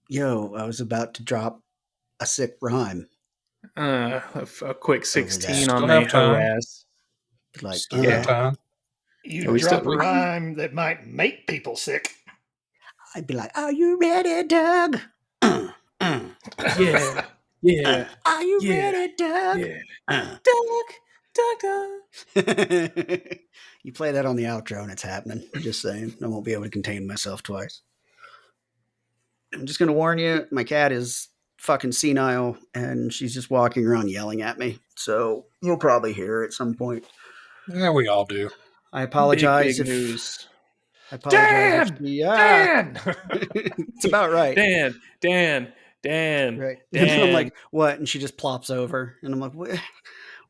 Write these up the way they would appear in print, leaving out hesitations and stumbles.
Yo, I was about to drop a sick rhyme A quick over 16 that. on Still the have time. harass. Like, Still got time. You Are we drop still- a rhyme that might make people sick. I'd be like, "Are you ready, Doug? Yeah, yeah, Are you yeah, ready, Doug? yeah. Doug. You play that on the outro and it's happening. Just saying. I won't be able to contain myself twice. I'm just going to warn you, my cat is fucking senile and she's just walking around yelling at me. So you'll probably hear her at some point. Yeah, we all do. I apologize Big if news. I apologize if Dan! she, Dan! it's about right. Dan. Right. And I'm like, what? And she just plops over. And I'm like,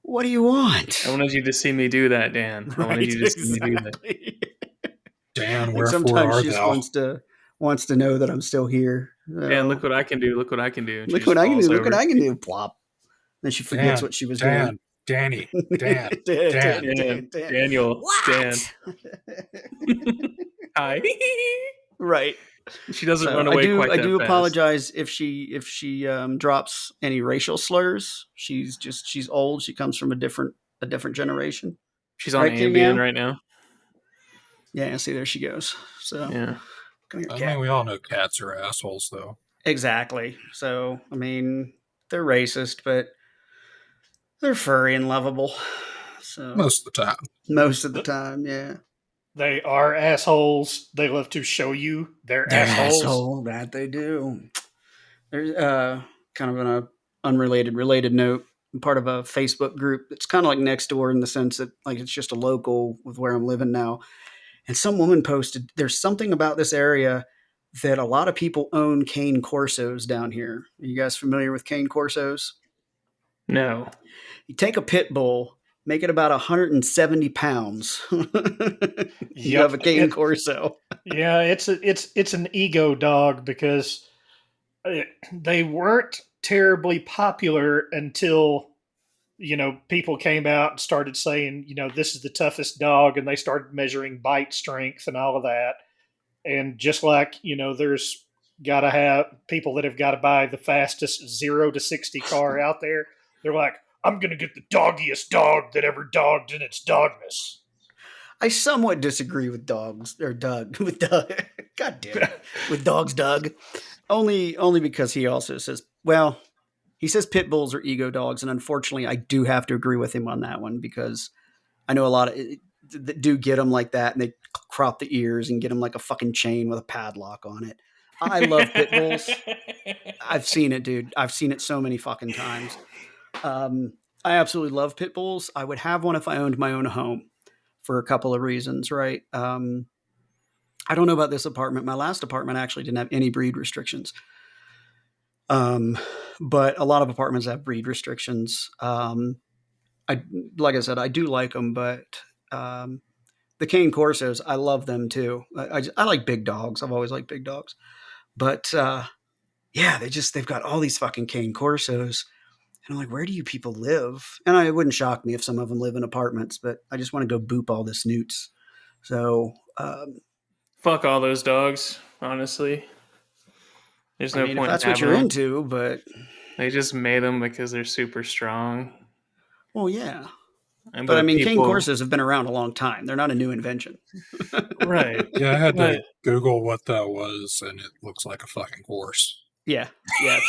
what do you want? I wanted you to see me do that, Dan. I wanted you to see me do that. Exactly. Dan, And wherefore sometimes art she just thou? wants to know that I'm still here. Dan, look what I can do. Look what I can do. And she Look just what I can do. falls Look what over. I can do. Plop. Then she forgets Dan, what she was Dan, Danny, Dan, Dan. Dan, Daniel, What? Dan. Hi. Right. She doesn't So run away quite I that do fast. apologize if she drops any racial slurs. She's old. She comes from a different generation. She's on Right, Ambien Kim? right now. Yeah, see, there she goes. So Yeah. come here, I cat. mean, we all know cats are assholes, though. Exactly. So I mean, they're racist, but they're furry and lovable. So Most of the time. most of the time, yeah. They are assholes. They love to show you they're They're assholes. asshole, that they do. There's kind of an related note. I'm part of a Facebook group. It's kind of like next door in the sense that like it's just a local with where I'm living now. And some woman posted, there's something about this area that a lot of people own cane corsos down here. Are you guys familiar with cane corsos? No. You take a pit bull, make it about 170 pounds. You have a cane corso. Yeah, it's an ego dog because they weren't terribly popular until people came out and started saying this is the toughest dog, and they started measuring bite strength and all of that. And just like there's got to have people that have got to buy the fastest 0 to 60 car out there. They're like, I'm gonna get the doggiest dog that ever dogged in its dogness. I somewhat disagree with dogs or Doug with Doug. God damn it, with dogs, Doug. Only because he also says, well, he says pit bulls are ego dogs, and unfortunately, I do have to agree with him on that one because I know a lot of that do get them like that, and they crop the ears and get them like a fucking chain with a padlock on it. I love pit bulls. I've seen it, dude. I've seen it so many fucking times. I absolutely love pit bulls. I would have one if I owned my own home for a couple of reasons, right? I don't know about this apartment. My last apartment actually didn't have any breed restrictions. But a lot of apartments have breed restrictions. Like I said, I do like them, but the cane corsos, I love them too. I like big dogs. I've always liked big dogs, but yeah, they've got all these fucking cane corsos. And I'm like, where do you people live? And it wouldn't shock me if some of them live in apartments, but I just want to go boop all the snoots. So, fuck all those dogs, honestly. There's no point if that's in what having you're them. into, but They just made them because they're super strong. well, yeah. And But I mean, cane people, corsos have been around a long time. They're not a new invention. right? Yeah, I had to But Google what that was, and it looks like a fucking horse. Yeah,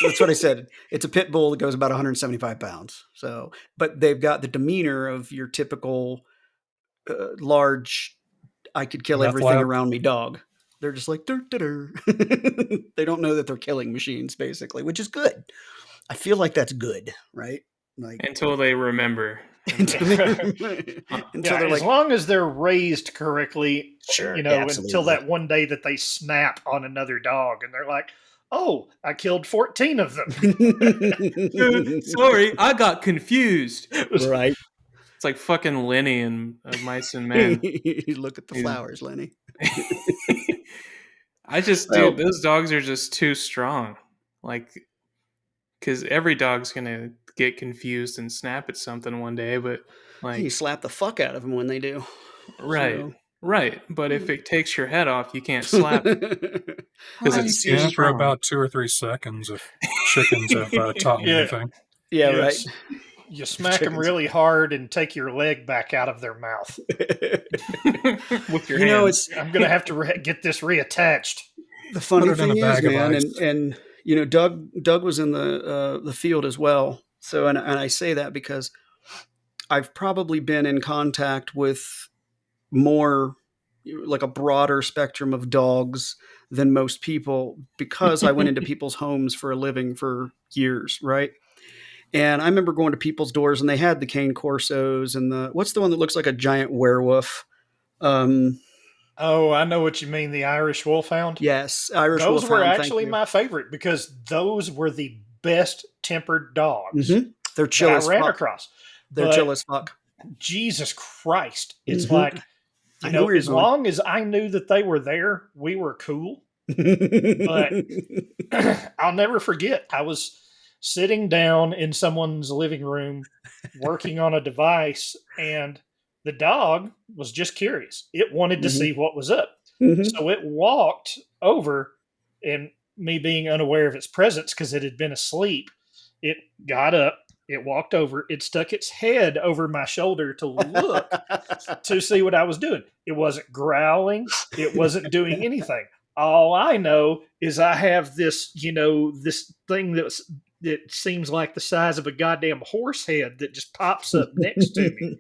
that's what I said. It's a pit bull that goes about 175 pounds. So, but they've got the demeanor of your typical large, I could kill Meth everything lab? around me dog. They're just like, dur, dur, dur. They don't know that they're killing machines, basically, which is good. I feel like that's good, right? Like Until they remember. until Yeah, they're as like, long as they're raised correctly, sure, you know, until absolutely. that one day that they snap on another dog and they're like, "Oh, I killed 14 of them." Sorry, I got confused. Right. It's like fucking Lenny and Mice and Men. Look at the He's- flowers, Lenny. Dude, Well, those dogs are just too strong. Like, because every dog's gonna get confused and snap at something one day, but you like, slap the fuck out of them when they do. right, So. right. But if it takes your head off, you can't slap because Well, you it's too can for strong. about 2 or 3 seconds if chickens have taught me Yeah. anything. Yeah, Yes. right. You smack them Chickens. really hard and take your leg back out of their mouth. With your You know, hands. I'm gonna have to get this reattached. the funny Put it in thing a is, bag of man, ice. and you know, Doug was in the field as well. So, and I say that because I've probably been in contact with more, like a broader spectrum of dogs than most people because I went into people's homes for a living for years, right? And I remember going to people's doors and they had the cane corsos and what's the one that looks like a giant werewolf? Oh, I know what you mean. The Irish Wolfhound. Yes, Irish Those were Wolfhound. Thank actually you. my favorite because those were the best tempered dogs They're that chill I as ran fuck. across. They're But chill as fuck. Jesus Christ, it's Mhm. like, I you know know, where you're as going. long as I knew that they were there, we were cool. But I'll never forget. I was sitting down in someone's living room working on a device, and the dog was just curious. It wanted to Mhm. see what was up. Mhm. So it walked over, and me being unaware of its presence because it had been asleep, it got up, it walked over, it stuck its head over my shoulder to look to see what I was doing. It wasn't growling, it wasn't doing anything. All I know is I have this, you know, this thing that seems like the size of a goddamn horse head that just pops up next to me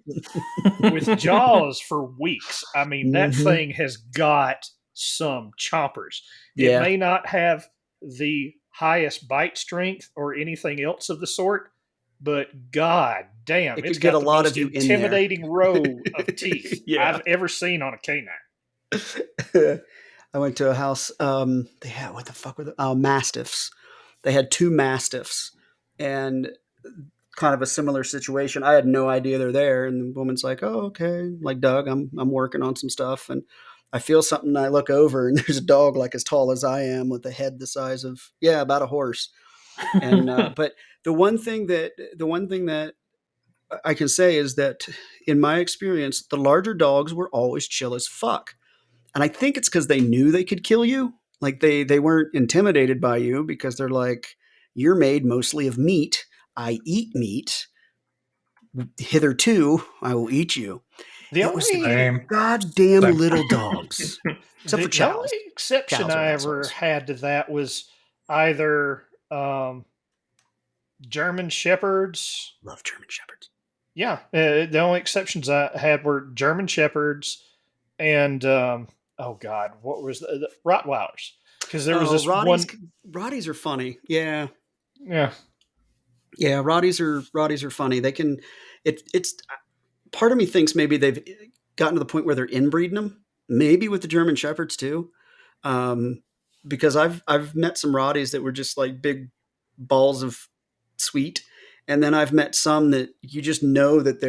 with jaws for weeks. I mean, that Mhm. thing has got some chompers. It Yeah. may not have the highest bite strength or anything else of the sort, but god damn, It it's could get got a the lot most of you in there. intimidating row of teeth Yeah. I've ever seen on a canine. I went to a house. They had, what the fuck were the mastiffs? They had 2 mastiffs, and kind of a similar situation. I had no idea they're there, and the woman's like, "Oh, okay." Like, Doug, I'm working on some stuff, and I feel something. And I look over, and there's a dog like as tall as I am, with a head the size of about a horse. And but the one thing that I can say is that in my experience, the larger dogs were always chill as fuck. And I think it's because they knew they could kill you. Like they weren't intimidated by you because they're like, you're made mostly of meat. I eat meat. Hitherto, I will eat you. The It was the only Same. goddamn Same. little dogs. Except for the only chows. exception Chows are I ever assholes. had to that was either German shepherds. Love German Shepherds. Yeah, the only exceptions I had were German shepherds and oh god, what was the Rottweilers? Because there was Oh, this one. Rotties are funny. Yeah. Yeah, Yeah, Rotties are funny. They can it's part of me thinks maybe they've gotten to the point where they're inbreeding them. Maybe with the German Shepherds too. Um, because I've met some Rotties that were just like big balls of sweet, and then I've met some that you just know that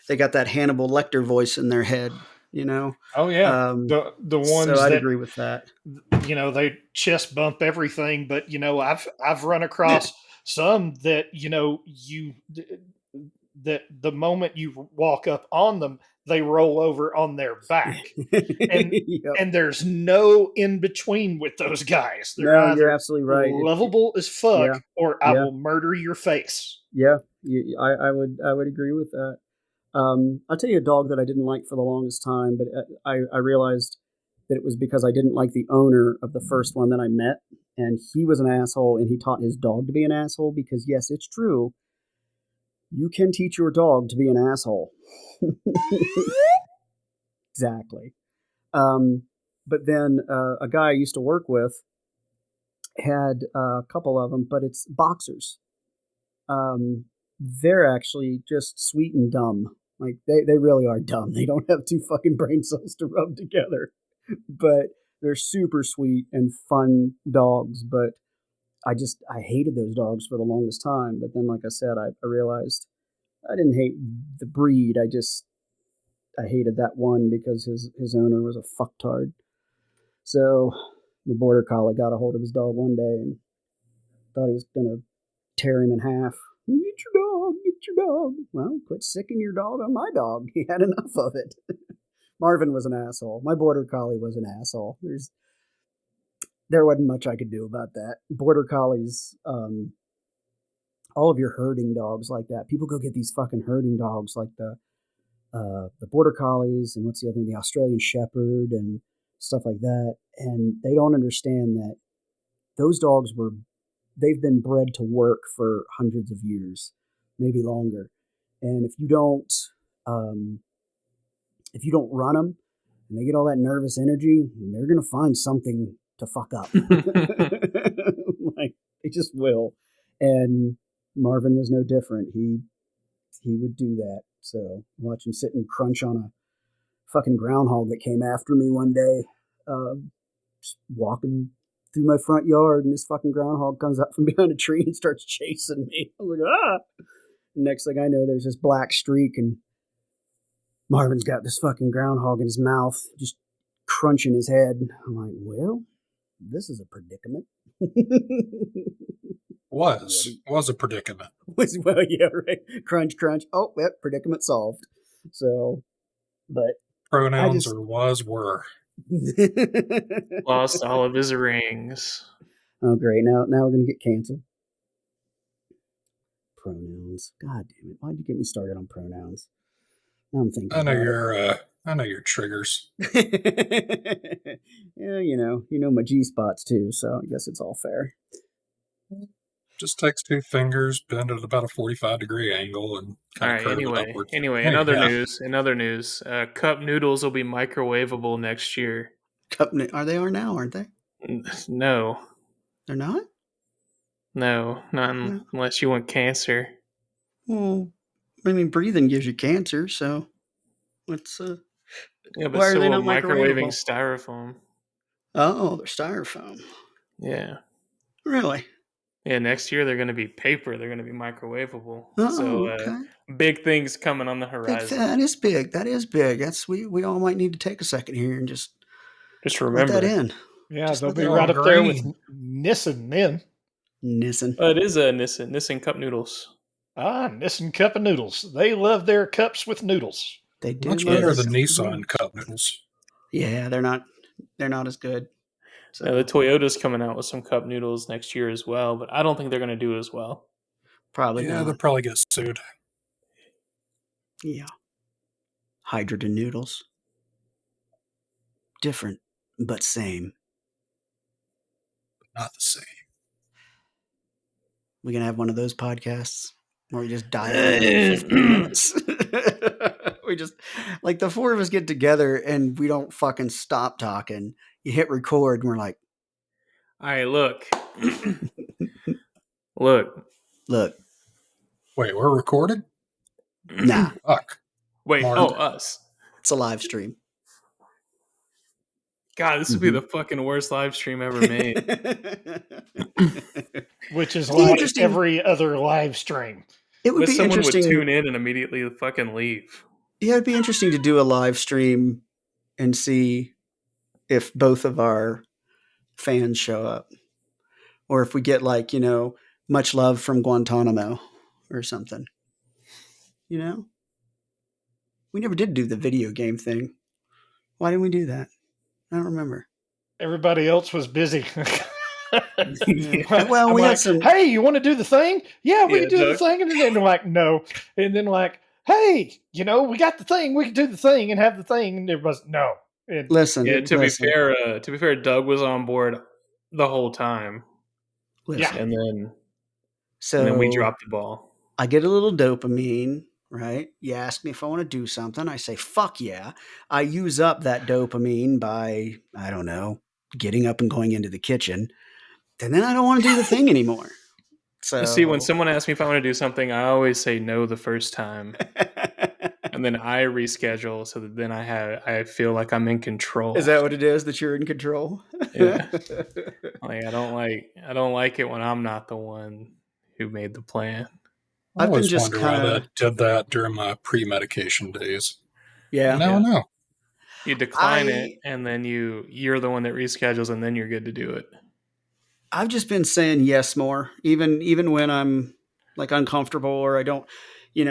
they got that Hannibal Lecter voice in their head. You know, oh yeah, um, the so ones I'd that, agree with that. you know, they chest bump everything. But you know, I've run across some that, you know, that the moment you walk up on them, they roll over on their back, and Yep. and there's no in between with those guys. They're No, you're either absolutely right. lovable as fuck Yeah, or I yeah, will murder your face. yeah. I would agree with that. I'll tell you a dog that I didn't like for the longest time, but I realized that it was because I didn't like the owner of the first one that I met, and he was an asshole, and he taught his dog to be an asshole. Because yes, it's true, you can teach your dog to be an asshole. Exactly. Um, But then a guy I used to work with had a couple of them, but it's boxers. They're actually just sweet and dumb. Like they really are dumb. They don't have two fucking brain cells to rub together. But they're super sweet and fun dogs. But I hated those dogs for the longest time. But then, like I said, I realized I didn't hate the breed. I hated that one because his owner was a fucktard. So the border collie got a hold of his dog one day and thought he was gonna tear him in half. Get your dog, get your dog. Well, quit sicking your dog on my dog. He had enough of it. Marvin was an asshole. My border collie was an asshole. There wasn't much I could do about that. Border collies, all of your herding dogs like that. People go get these fucking herding dogs like the border collies and what's the other one, the Australian Shepherd and stuff like that. And they don't understand that those dogs they've been bred to work for hundreds of years, maybe longer. And if you don't run them and they get all that nervous energy, they're going to find something to fuck up. Like they just will. And Marvin was no different. He would do that. So watch him sit and crunch on a fucking groundhog that came after me one day, just walking through my front yard, and this fucking groundhog comes up from behind a tree and starts chasing me. I was like, ah! Next thing I know, there's this black streak, and Marvin's got this fucking groundhog in his mouth, just crunching his head. I'm like, well, this is a predicament. Was a predicament. Well, yeah, right. Crunch, crunch. Oh, yep, predicament solved. So, but Pronouns or were. Lost all of his rings. Oh, great. Now we're going to get canceled. Pronouns. God damn it. Why'd you get me started on pronouns? Now I'm thinking. I know your triggers. Yeah, you know my G spots too, so I guess it's all fair. Just takes two fingers, bend it at about a 45-degree angle, and All kind right. of curve it upwards. Anyway, in other news, cup noodles will be microwavable next year. They are now, aren't they? No, They're not. not unless you want cancer. Well, I mean, breathing gives you cancer, so what's Yeah, but why are so they will not microwaving microwavable? styrofoam. Oh, they're styrofoam. Yeah. Really? Yeah, next year they're going to be paper. They're going to be microwavable. Oh, So okay. big things coming on the horizon. That is big. That is big. We all might need to take a second here and just remember let that in. Yeah, Just they'll let be that right in. up there with Green. Nissan then. Nissen. It is a Nissan cup noodles. Ah, Nissan cup of noodles. They love their cups with noodles. They do. Much love better this. than Nissan cup noodles. Yeah, they're not as good. So Now, the Toyota's coming out with some cup noodles next year as well, but I don't think they're going to do as well. probably Yeah, not. they'll probably get sued. Yeah. Hydrogen noodles. Different, but same. Not the same. We gonna have one of those podcasts where we just die every 15 minutes. We just like the four of us get together and we don't fucking stop talking. You hit record and we're like, All right, look. Look. Wait, we're recorded? Nah, Fuck. Wait, Mark. us. it's a live stream. God, this would be the fucking worst live stream ever made. Which is It'd be like interesting. every other live stream. It would But be someone would interesting. tune in and immediately fucking leave. Yeah, it'd be interesting to do a live stream and see if both of our fans show up. Or if we get like, much love from Guantanamo or something. We never did do the video game thing. Why didn't we do that? I don't remember. Everybody else was busy. Yeah. Well, I'm we like, had some. hey, you want to do the thing? Yeah, we Yeah, can do the Doug. thing. And then they're like, no. And then like, hey, we got the thing. We can do the thing and have the thing. And everybody's no. And Listen. Yeah, to listen, be fair, Doug was on board the whole time. listen. Yeah. And then So we dropped the ball. I get a little dopamine right? You ask me if I want to do something. I say, fuck yeah. I use up that dopamine by, I don't know, getting up and going into the kitchen. And then I don't want to do the thing anymore. See, when So, someone asks me if I want to do something, I always say no the first time, and then I reschedule so that then I feel like I'm in control. is that what it is, that you're in control? Yeah. Like I don't like it when I'm not the one who made the plan. I I've been always just wonder kind why of, that did that during my pre-medication days. yeah. Now I know. You decline it, I and then you're the one that reschedules, and then you're good to do it. I've just been saying yes more, even when I'm like uncomfortable or I don't,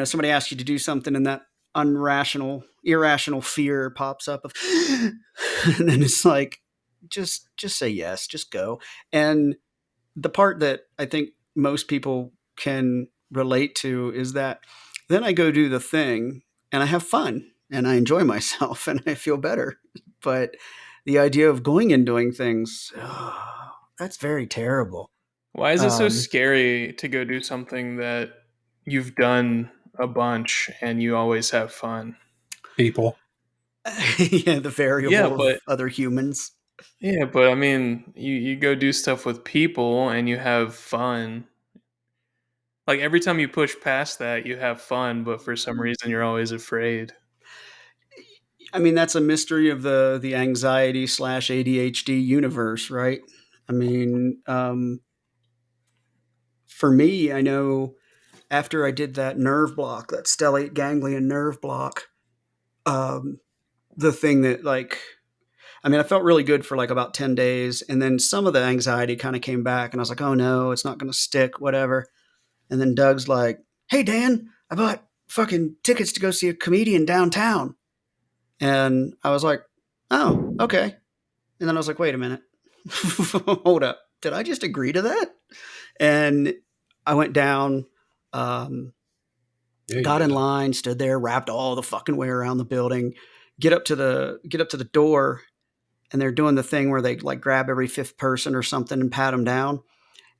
somebody asks you to do something and that irrational fear pops up of, and then it's like, just say yes, just go. And the part that I think most people can relate to is that then I go do the thing and I have fun and I enjoy myself and I feel better. But the idea of going and doing things, oh, that's very terrible. Why is it so Um, scary to go do something that you've done a bunch and you always have fun? People. yeah, the Yeah, variable of but other humans. I mean, you go do stuff with people and you have fun. Like every time you push past that, you have fun, but for some reason you're always afraid. I mean, that's a mystery of the anxiety slash ADHD universe, right? I mean, for me, I know after I did that nerve block, that stellate ganglion nerve block, um, the thing that like, I mean, I felt really good for like about 10 days. And then some of the anxiety kind of came back and I was like, oh no, it's not going to stick, whatever. And then Doug's like, hey, Dan, I bought fucking tickets to go see a comedian downtown. And I was like, oh, okay. And then I was like, wait a minute. Hold up. Did I just agree to that? And I went down, um, Yeah, you got in did. line, stood there, wrapped all the fucking way around the building, get up to the door, and they're doing the thing where they like grab every fifth person or something and pat them down.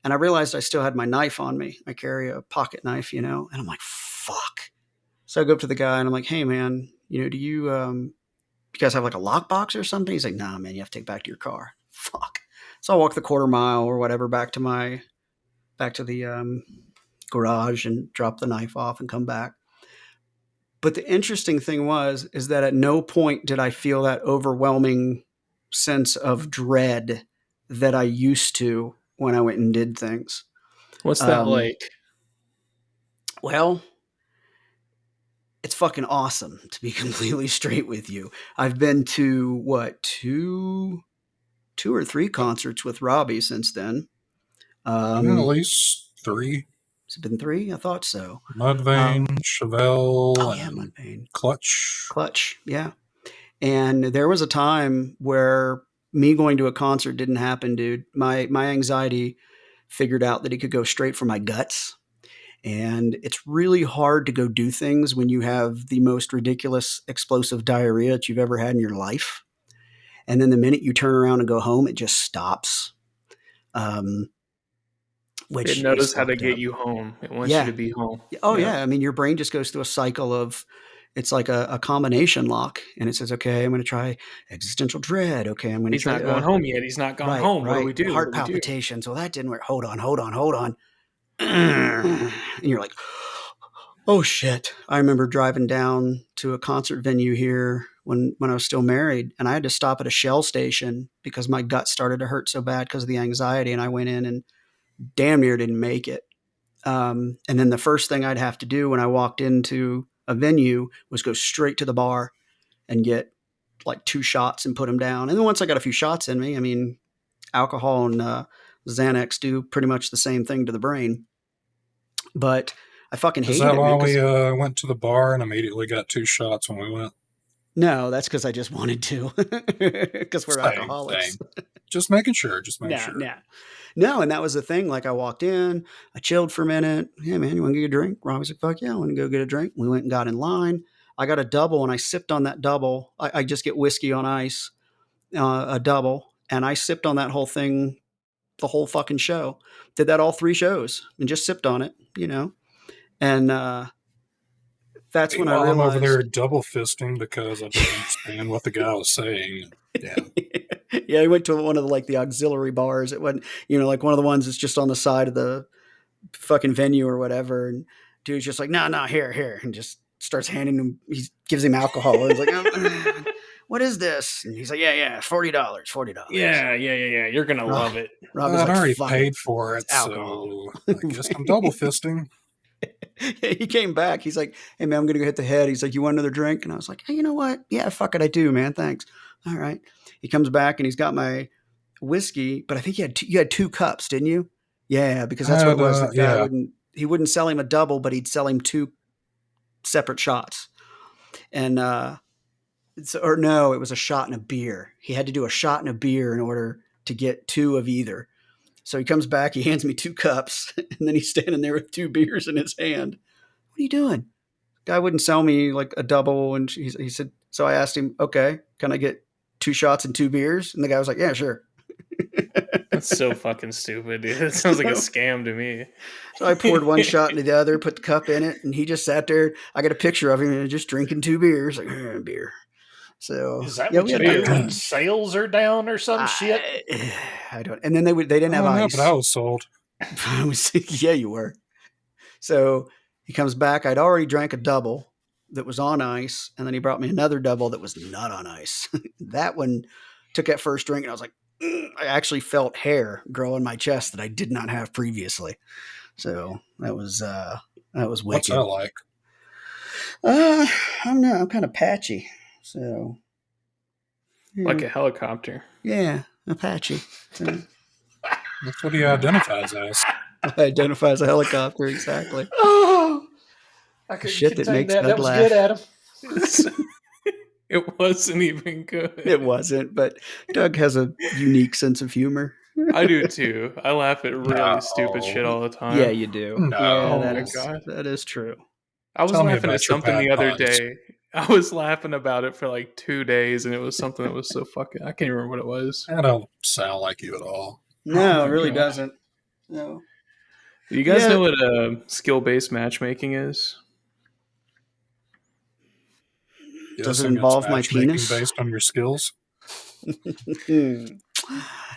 And I realized I still had my knife on me. I carry a pocket knife, and I'm like, fuck. So I go up to the guy and I'm like, hey man, do you guys have like a lockbox or something? He's like, nah, man, you have to take it back to your car. Fuck. So I walk the quarter mile or whatever back to the garage and drop the knife off and come back. But the interesting thing is that at no point did I feel that overwhelming sense of dread that I used to when I went and did things. What's that Um, like? well, it's fucking awesome, to be completely straight with you. I've been to what, two or three concerts with Robbie since then. Yeah, at Um, least 3. has it been three? I thought so. Mudvayne, Um, oh Chevelle, yeah, and Mudvayne, Clutch. Clutch, yeah. And there was a time where me going to a concert didn't happen, dude. My anxiety figured out that it could go straight for my guts. And it's really hard to go do things when you have the most ridiculous explosive diarrhea that you've ever had in your life. And then the minute you turn around and go home, it just stops, um, It which is knows how to fucked get up. you home. It wants you Yeah. to be home. Oh, Yeah. yeah. I mean, your brain just goes through a cycle of, it's like a combination lock. And it says, okay, I'm going to try existential dread. Okay, I'm going to He's try, not going home yet. He's not gone right, home. What do we right. do? What do Heart we do? palpitations. Well, that didn't work. Hold on, hold on, hold on. And you're like, oh shit. I remember driving down to a concert venue here when I was still married, and I had to stop at a Shell station because my gut started to hurt so bad because of the anxiety, and I went in and damn near didn't make it. And then the first thing I'd have to do when I walked into a venue was go straight to the bar and get like 2 shots and put them down. And then once I got a few shots in me, I mean, alcohol and Xanax do pretty much the same thing to the brain. But I fucking Is hated that it, why man, we because went to the bar and immediately got 2 shots when we went? no, that's because I just wanted to, because we're Same, alcoholics. same. Just making sure, just making No, sure. no, no. And that was the thing. Like I walked in, I chilled for a minute. Yeah, man, you want to get a drink? Robbie's like, fuck yeah, I want to go get a drink. We went and got in line. I got a double and I sipped on that double. I just get whiskey on ice, a double. And I sipped on that whole thing, the whole fucking show. Did that all 3 shows and just sipped on it. And That's when I Meanwhile, I'm over there realized. double fisting because I didn't understand what the guy was saying. Yeah. Yeah, I went to one of the auxiliary bars. It wasn't, like one of the ones that's just on the side of the fucking venue or whatever. And dude's just like, no, here, and just starts handing him. He gives him alcohol. And he's like, oh, what is this? And he's like, yeah, $40. Yeah. You're gonna love it. Rob is I'd like, already fuck paid it. for it, It's alcohol. so I guess I'm double fisting. He came back. He's like, hey, man, I'm going to go hit the head. He's like, you want another drink? And I was like, hey, you know what? Yeah, fuck it. I do, man. Thanks. All right. He comes back and he's got my whiskey, but I think you had 2 cups, didn't you? Yeah, because that's what it was. The guy Yeah. wouldn't sell him a double, but he'd sell him 2 separate shots. And, or no, it was a shot and a beer. He had to do a shot and a beer in order to get 2 of either. So he comes back, he hands me 2 cups, and then he's standing there with 2 beers in his hand. What are you doing? Guy wouldn't sell me like a double. And he said, so I asked him, okay, can I get 2 shots and 2 beers? And the guy was like, yeah, sure. That's so fucking stupid, dude. It sounds like a scam to me. So I poured one shot into the other, put the cup in it, and he just sat there. I got a picture of him just drinking 2 beers, like beer. So Is that yeah, what we you had do when sales are down or some shit? I don't. And then they didn't have I know, ice. but I was sold. Yeah, you were. So he comes back. I'd already drank a double that was on ice, and then he brought me another double that was not on ice. That one took that first drink, and I was like, I actually felt hair grow on my chest that I did not have previously. So that was wicked. What's that like? I don't know. I'm kind of patchy. So Like a helicopter. yeah, Apache. So, That's what he identifies as. I identify as a helicopter, exactly. Oh, I couldn't Shit that contain makes that. Doug That was laugh. good, Adam. It wasn't even good. It wasn't, but Doug has a unique sense of humor. I do too. I laugh at really No. stupid shit all the time. Yeah, you do. No. Yeah, Oh that my is God. that is true. I was Tell me laughing at about your something the pad other pies. day. I was laughing about it for like 2 days, and it was something that was so fucking. I can't remember what it was. That don't sound like you at all. No, Oh it my really God. doesn't. No. Do you guys Yeah. know what skill-based matchmaking is? Does it Guessing it's involve my matchmaking penis? based on your skills?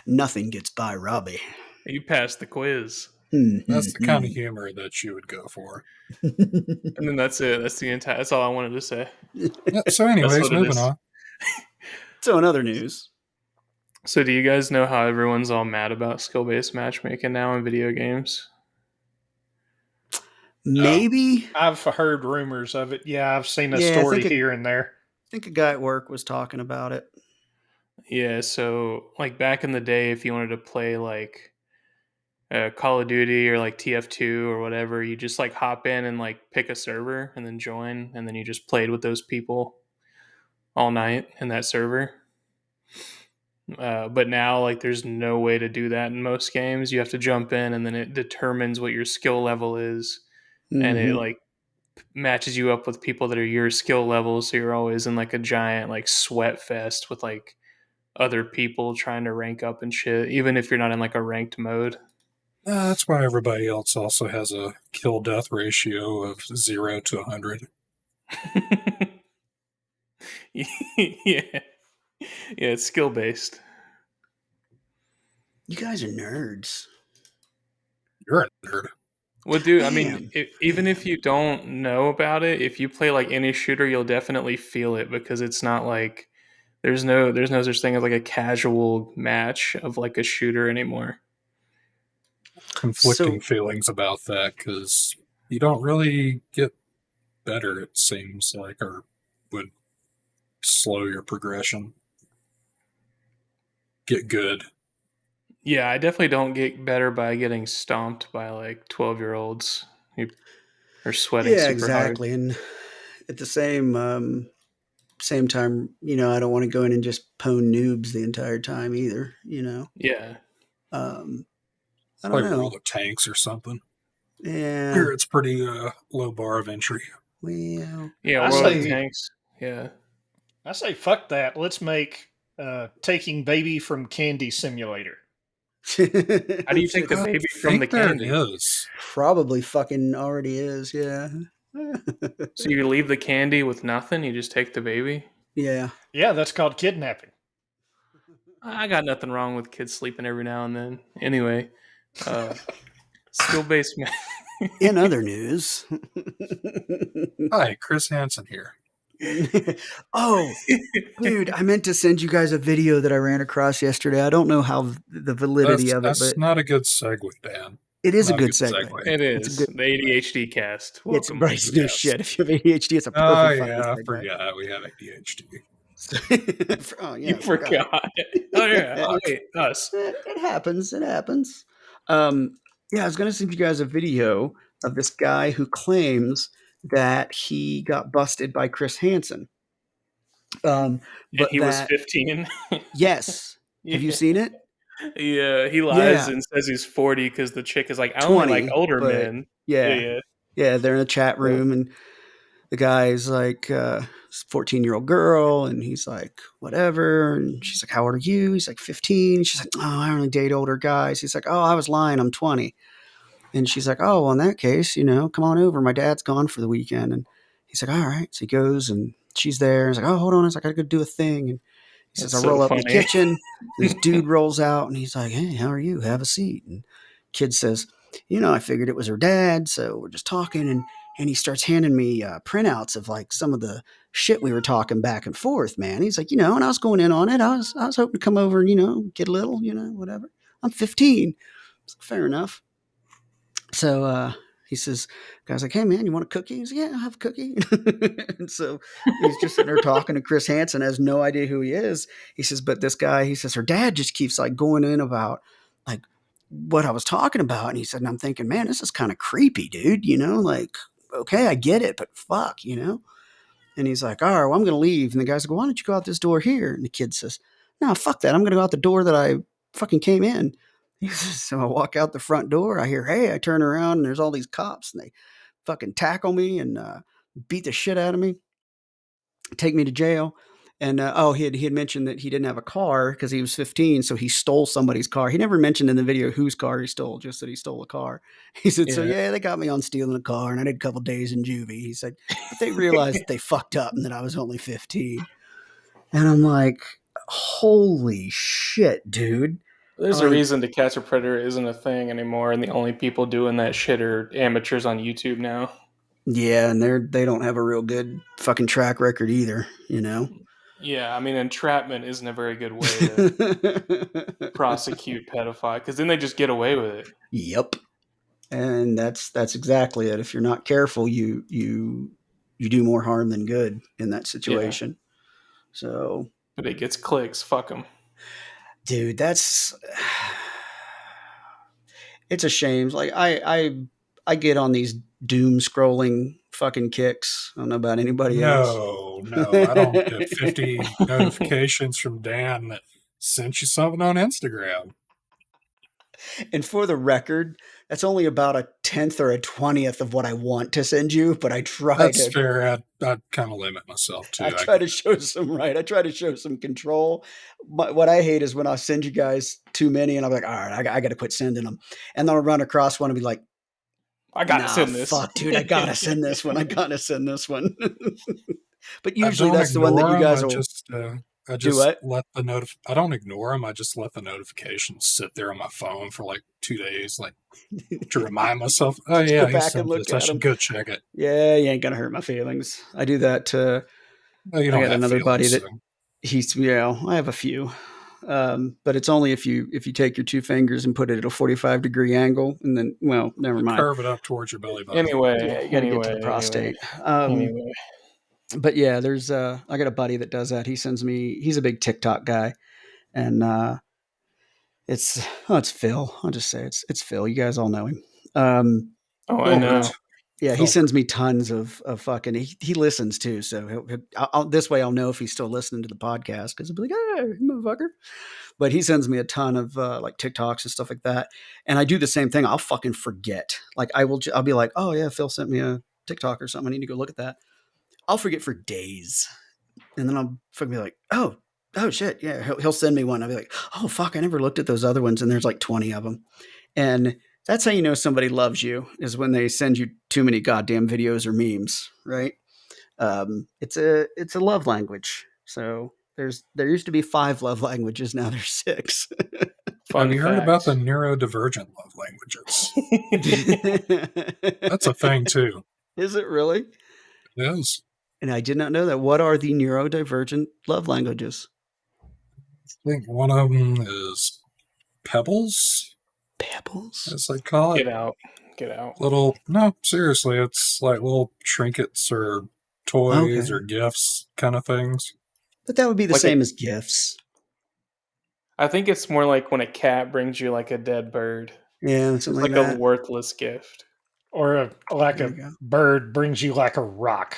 Nothing gets by Robbie. You passed the quiz, That's the kind of humor that you would go for. and then that's it. That's the entire. That's all I wanted to say. Yep, so anyways, what it moving is. on. So in other news, So, do you guys know how everyone's all mad about skill-based matchmaking now in video games? maybe I've heard rumors of it. Yeah, I've seen a Yeah, I story think here and there. I think a guy at work was talking about it. Yeah, so like back in the day, if you wanted to play like Call of Duty or like TF2 or whatever, you just like hop in and like pick a server and then join, and then you just played with those people all night in that server. But now, like, there's no way to do that in most games. You have to jump in, and then it determines what your skill level is, and it Mhm. like matches you up with people that are your skill level. So you're always in like a giant like sweat fest with like other people trying to rank up and shit, even if you're not in like a ranked mode. That's why everybody else also has a kill-death ratio of 0 to 100. Yeah, it's skill based. You guys are nerds. You're a nerd. Well, dude, I Damn. mean, even if you don't know about it, if you play like any shooter, you'll definitely feel it, because it's not like there's no such thing as like a casual match of like a shooter anymore. Conflicting So- feelings about that because you don't really get better, it seems like, or would slow your progression. Get good. Yeah, I definitely don't get better by getting stomped by like 12-year-olds who are sweating Yeah, super exactly. And at the same time, I don't want to go in and just pwn noobs the entire time either. hard. Yeah. I Play don't World know. of Tanks or something. Yeah. Here it's pretty low bar of entry. Well, Yeah, I World of say- Tanks. Yeah. I say, fuck that. Let's make taking baby from candy simulator. How do you take the I baby from the think there candy? is. Probably fucking already is. Yeah. So you leave the candy with nothing? You just take the baby? Yeah. Yeah, that's called kidnapping. I got nothing wrong with kids sleeping every now and then. Anyway, skill-based math. In other news. Hi, Chris Hansen here. Oh, dude, I meant to send you guys a video that I ran across yesterday. I don't know how the validity of it, That's but not a good segue, Dan. it is a Not good segue. It It's a is good. the ADHD cast. It's Welcome. right. No Yes. shit. If you have ADHD, it's a Oh perfect fucking yeah, I segue. forgot we have ADHD. Oh yeah, You I forgot. forgot. Oh yeah. Oh wait, us. It happens. It happens. Yeah, I was gonna send you guys a video of this guy who claims that he got busted by Chris Hansen. And But he was that 15. yes, have you Yeah. seen it? Yeah, he lies Yeah, and says he's 40 because the chick is like, I only like 20. older But men. Yeah, yeah, yeah. yeah, they're in a chat Yeah. room and the guy's like 14-year-old girl and he's like whatever and she's like how old are you, he's like 15, she's like oh I only date older guys, he's like oh I was lying, I'm 20. And she's like oh well in that case come on over, my dad's gone for the weekend. And he's like all right, so he goes and she's there. He's like oh hold on, I gotta go do a thing. And he says That's I so roll up in the funny. kitchen and this dude rolls out and he's like hey how are you, have a seat. And kid says I figured it was her dad, so we're just talking. And he starts handing me printouts of like some of the shit we were talking back and forth, man. He's like, and I was going in on it. I was hoping to come over and, get a little, whatever. I'm 15. It's like, fair enough. So he says, guy's like, hey man, you want a cookie? He's like, yeah, I'll have a cookie. And so he's just sitting there talking to Chris Hansen, has no idea who he is. He says, but this guy, he says, her dad just keeps like going in about like what I was talking about. And he said, and I'm thinking, man, this is kind of creepy, dude. Like, okay, I get it, but fuck. And he's like, all right, well, I'm going to leave. And the guy's like, well, why don't you go out this door here? And the kid says, no, fuck that. I'm going to go out the door that I fucking came in. He says, so I walk out the front door. I hear, hey, I turn around and there's all these cops and they fucking tackle me and beat the shit out of me, take me to jail. And he had mentioned that he didn't have a car because he was 15, so he stole somebody's car. He never mentioned in the video whose car he stole, just that he stole a car. He said, so Yeah. yeah, they got me on stealing a car, and I did a couple days in juvie. He said, but they realized that they fucked up and that I was only 15. And I'm like, holy shit, dude. There's a Like, reason To Catch a Predator isn't a thing anymore, and the only people doing that shit are amateurs on YouTube now. yeah, and they don't have a real good fucking track record either, Yeah, I mean, entrapment isn't a very good way to prosecute pedophile because then they just get away with it. Yep. And that's exactly it. If you're not careful, you do more harm than good in that situation. So, But it gets clicks. Fuck them. dude, it's a shame. Like I get on these doom scrolling fucking kicks. I don't know about anybody else. No, I don't get 50 notifications from Dan that sent you something on Instagram. And for the record, that's only about a 10th or a 20th of what I want to send you, but I try That's to. fair. I kind of limit myself too. I try to show some control. But what I hate is when I send you guys too many and I'm like, all right, I got to quit sending them. And then I'll run across one and be like, I gotta nah, send this. fuck, dude, I got to send this one. I got to send this one. But I usually don't that's the one that you ignore 'em, guys I will just do what? let the I don't ignore them. I just let the notifications sit there on my phone for like 2 days, like to remind myself. Oh Just yeah, go he back and sent look this. I at should them. go check it. Yeah, you ain't going to hurt my feelings. I do that to, Oh, you I don't got have another buddy feelings. that So. I have a few. But it's only if you take your two fingers and put it at a 45-degree angle, and then never mind. Curve it up towards your belly button. Anyway, Yeah, you got to get to the prostate. Anyway. But yeah, there's I got a buddy that does that. He's a big TikTok guy, and it's Phil. I'll just say it's Phil. You guys all know him. I know. Yeah, he sends me tons of fucking. He listens too, so this way I'll know if he's still listening to the podcast because he'll be like, "Hey, motherfucker." But he sends me a ton of like TikToks and stuff like that, and I do the same thing. I'll fucking forget. Like I'll be like, "Oh yeah, Phil sent me a TikTok or something. I need to go look at that." I'll forget for days, and then I'll fucking be like, "Oh shit, yeah." He'll send me one. I'll be like, "Oh fuck, I never looked at those other ones," and there's like 20 of them, and That's how you know somebody loves you, is when they send you too many goddamn videos or memes, right? It's a love language. So there used to be 5 love languages, now there's 6. Have Fun you heard about the fact. neurodivergent love languages? That's a thing too. Is it really? It is. And I did not know that. What are the neurodivergent love languages? I think one of them is pebbles, Pebbles? as they call it. Get out. Get out. No, seriously, it's like little trinkets or toys Okay. or gifts kind of things. But that would be the Like same as gifts. I think it's more like when a cat brings you like a dead bird. Yeah, It's something like like a that. worthless gift. Or like There a you go. bird brings you like a rock.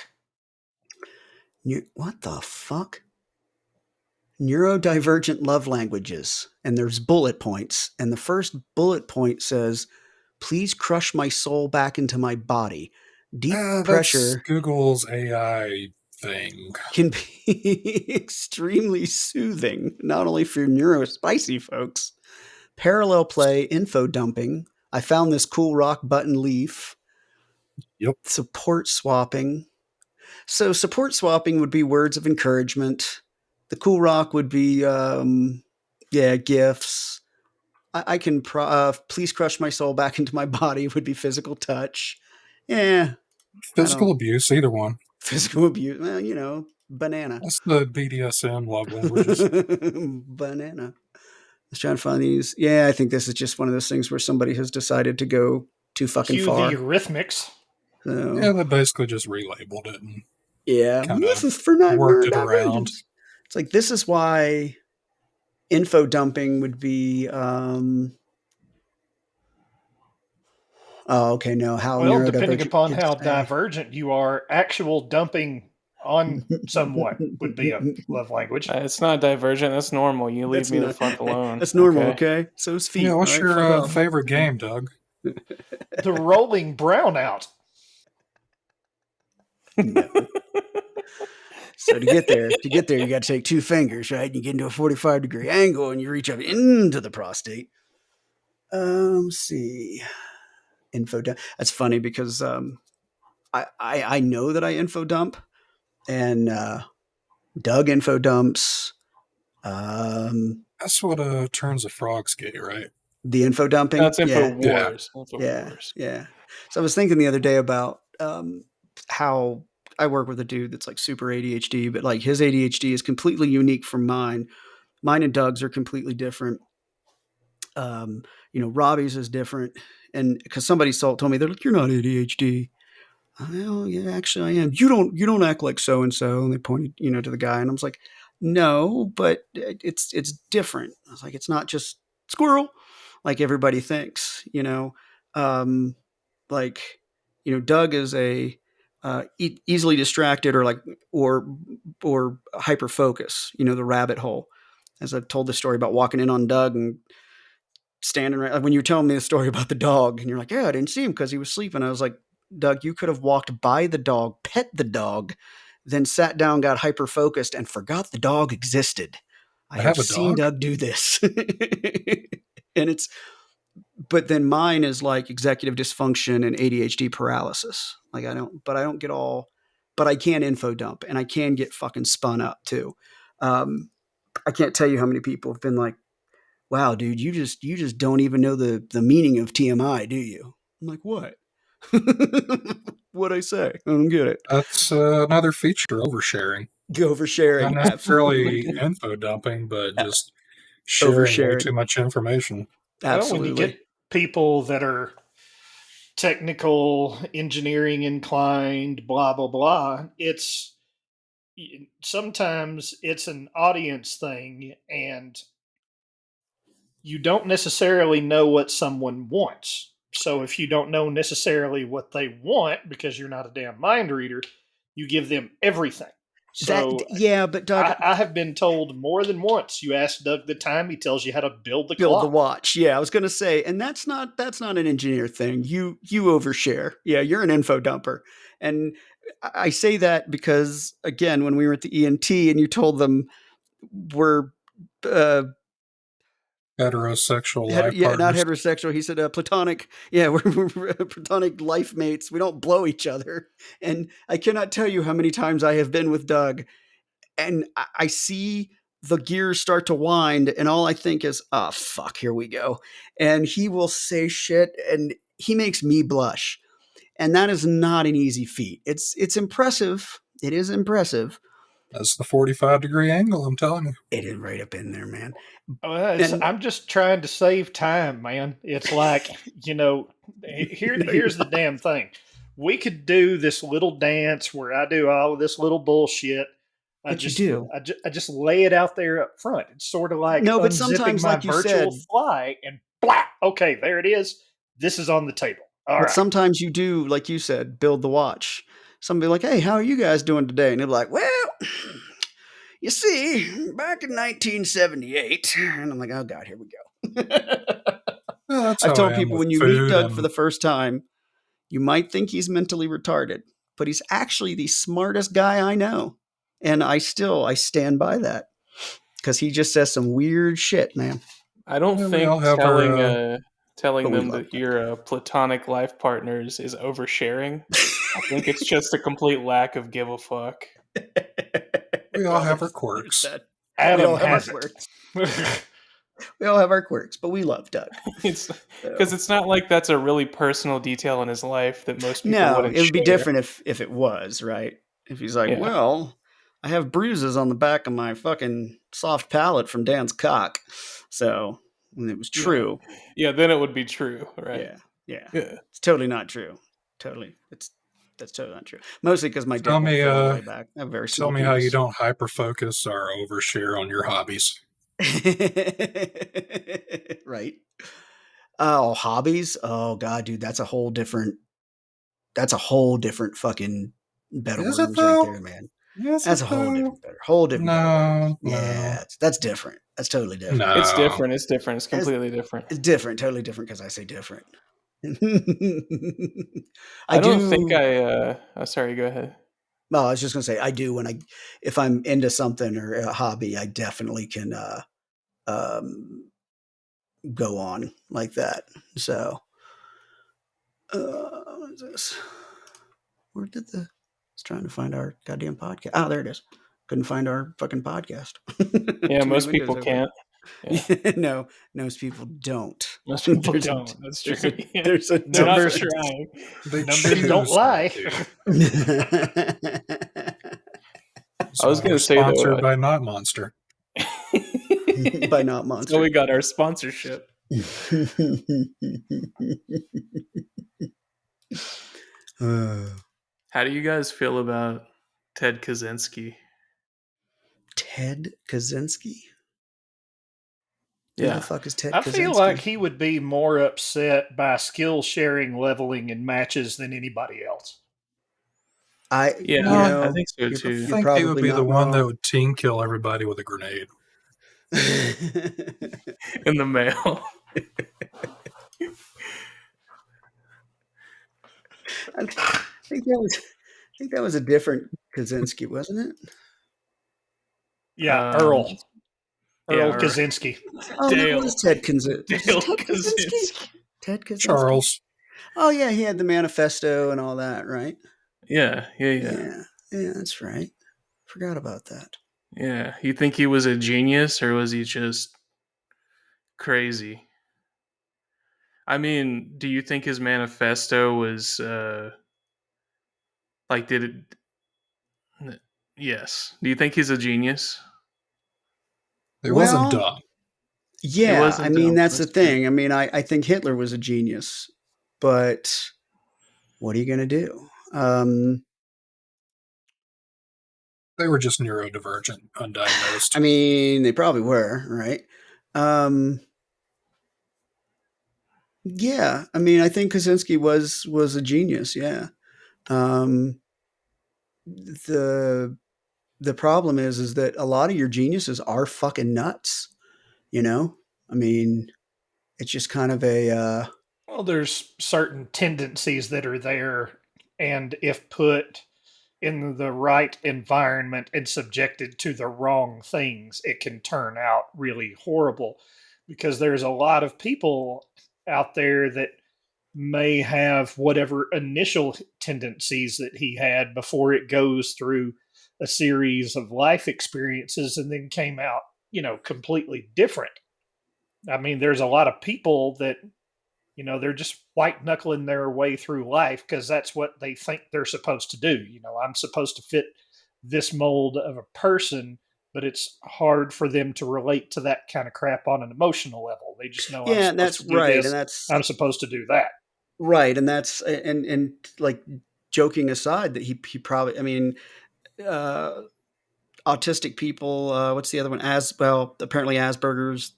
What the fuck? Neurodivergent love languages. And there's bullet points. And the first bullet point says, please crush my soul back into my body. Deep That's pressure Google's AI thing. can be extremely soothing, not only for neurospicy folks. Parallel play, info dumping. I found this cool rock button leaf. Yep. Support swapping. So support swapping would be words of encouragement. The cool rock would be, gifts. I can please crush my soul back into my body would be physical touch. Yeah, I Physical don't abuse, either one. physical abuse. Well, banana. That's the BDSM love languages. Banana. Let's try and find these. Yeah, I think this is just one of those things where somebody has decided to go too fucking Cue the far. Eurythmics. So, Yeah, they basically just relabeled it and yeah, kind this of is for not worked it around. neurodivergence. It's like this is why info dumping would be. Oh, okay. No, how Well, depending neurodivergent upon kids how say. divergent you are, actual dumping on someone would be a love language. It's not divergent. That's normal. You leave That's me the not. fuck alone. That's normal. Okay. Okay. So is Yeah, feet. All what's right. Fuck your off. favorite game, Doug? The rolling brownout. No. So to get there, you got to take 2 fingers, right? And you get into a 45-degree angle, and you reach up into the prostate. Let's see. Info dump. That's funny because I know that I info dump, and Doug info dumps. That's what turns a frog's gay, right? The info dumping. That's Info Yeah, Yeah. Wars. Info yeah, Wars. yeah. So I was thinking the other day about how I work with a dude that's like super ADHD, but like his ADHD is completely unique from mine. Mine and Doug's are completely different. Robbie's is different, and because somebody told me they're like, "You're not ADHD." Well, yeah, actually, I am. You don't act like so and so. And they pointed, to the guy, and I was like, no, but it's different. I was like, it's not just squirrel, like everybody thinks. Um, like Doug is a easily distracted or hyper focus. The rabbit hole. As I've told the story about walking in on Doug and standing right when you were telling me the story about the dog, and you're like, yeah, I didn't see him because he was sleeping. I was like, Doug, you could have walked by the dog, pet the dog, then sat down, got hyper focused, and forgot the dog existed. I I have have a seen dog. Doug do this. And but then mine is like executive dysfunction and ADHD paralysis. Like I don't get all, but I can info dump and I can get fucking spun up too. I can't tell you how many people have been like, wow, dude, you just don't even know the meaning of TMI, do you? I'm like, what? What'd I say? I don't get it. That's another feature, oversharing. Go Not oversharing, necessarily absolutely. info dumping, but just sharing way too Oversharing, much information. Well, when you absolutely. get people that are technical, engineering inclined, blah, blah, blah, sometimes it's an audience thing and you don't necessarily know what someone wants. So if you don't know necessarily what they want because you're not a damn mind reader, you give them everything. So Yeah, but Doug, I have been told more than once. You ask Doug the time, he tells you how to build the build the clock. watch. Yeah, I was gonna say, and that's not an engineer thing. You overshare. Yeah, you're an info dumper, and I say that because again, when we were at the ENT and you told them we're uh, Heterosexual life Yeah, not partners. heterosexual. He said platonic. Yeah, we're platonic life mates. We don't blow each other. And I cannot tell you how many times I have been with Doug, and I see the gears start to wind, and all I think is, "Oh fuck, here we go." And he will say shit, and he makes me blush, and that is not an easy feat. It's impressive. It is impressive. That's the 45-degree angle, I'm telling you. It is right up in there, man. Well, And I'm just trying to save time, man. It's like, here's the damn thing. We could do this little dance where I do all of this little bullshit. but you do. I just lay it out there up front. It's sort of like No, but unzipping sometimes, my like you virtual said, fly and blah. Okay, there it is. This is on the table. All but right. sometimes you do, like you said, build the watch. Somebody like, hey, how are you guys doing today? And they're like, well, you see, back in 1978. And I'm like, oh, God, here we go. Well, that's I've how told I am people with when you meet food Doug for and the first time, you might think he's mentally retarded, but he's actually the smartest guy I know. And I stand by that because he just says some weird shit, man. I don't yeah, we all think have telling our But telling we them love that you're platonic life partners is oversharing. I think it's just a complete lack of give a fuck. we all Well, have our there's quirks. that. We Adam all have our has quirks. it. We all have our quirks, but we love Doug. It's So. because it's not like that's a really personal detail in his life that most people No, wouldn't it would be share. different if it was, right? If he's like, Yeah. well, I have bruises on the back of my fucking soft palate from Dan's cock. So, and it was Yeah. true. Yeah, then it would be true, right? Yeah. Yeah. It's totally not true. Totally. That's totally not true. Mostly because my Tell dick won't me, fit all the way back. I have a very tell small me how you penis. don't hyperfocus or overshare on your hobbies. Right. Oh, hobbies? Oh god, dude, that's a whole different fucking bed of Is it worms right though? there, man. Is That's it a though? whole different bed of worms. No, Yeah, no, that's different. That's totally different. It's no. different. It's different. It's It's, completely different. it's different, totally different because I say different. I I don't think do. sorry, go ahead. Well, I was just gonna say I do if I'm into something or a hobby, I definitely can um, go on like that. So, what is this? Where did the? I was trying to find our goddamn podcast. Oh, there it is. Couldn't find our fucking podcast. Yeah, Too many most windows people open. can't. Yeah. No, most people don't. Most people There's don't. That's true. there's a, Yeah. there's a They're not Numbers, difference. trying. They numbers don't choose not lie. to. I That's was why gonna we're say though, sponsored by Not Monster. By not so we monster. got our sponsorship. uh, How do you guys feel about Ted Kaczynski? Ted Kaczynski? Who the Yeah. fuck is Ted I feel like Kaczynski? he would be more upset by skill sharing leveling in matches than anybody else. Yeah, I No, think so I too. you're think he would probably be the not one that wrong. would team kill everybody with a grenade. In the mail. I think that was a different Kaczynski, wasn't it? Yeah, Um, Earl or Kaczynski. Oh, that Dale. was Ted Kaczynski. Dale Ted Kaczynski. Kaczynski. Ted Kaczynski. Charles. Oh yeah, he had the manifesto and all that, right? Yeah. Yeah, that's right. Forgot about that. Yeah. You think he was a genius or was he just crazy? I mean, do you think his manifesto was like did it yes. Do you think he's a genius? It wasn't Well, dumb. It yeah, I wasn't mean dumb. that's the That's true. thing. I mean, I think Hitler was a genius, but what are you gonna do? They were just neurodivergent, undiagnosed. I mean, they probably were, right? Yeah, I mean, I think Kaczynski was a genius. Yeah. Um, the the problem is that a lot of your geniuses are fucking nuts. You know, I mean, it's just kind of a Well, there's certain tendencies that are there, and if put in the right environment and subjected to the wrong things, it can turn out really horrible. because there's a lot of people out there that may have whatever initial tendencies that he had before it goes through a series of life experiences and then came out, completely different. I mean, there's a lot of people that, they're just white knuckling their way through life because that's what they think they're supposed to do. I'm supposed to fit this mold of a person, but it's hard for them to relate to that kind of crap on an emotional level. They just know I'm Yeah, and supposed that's to do right, and this, that's I'm supposed to do that. right, and that's and like joking aside, that he probably, I mean, uh, autistic people. What's the other one? As well, apparently Asperger's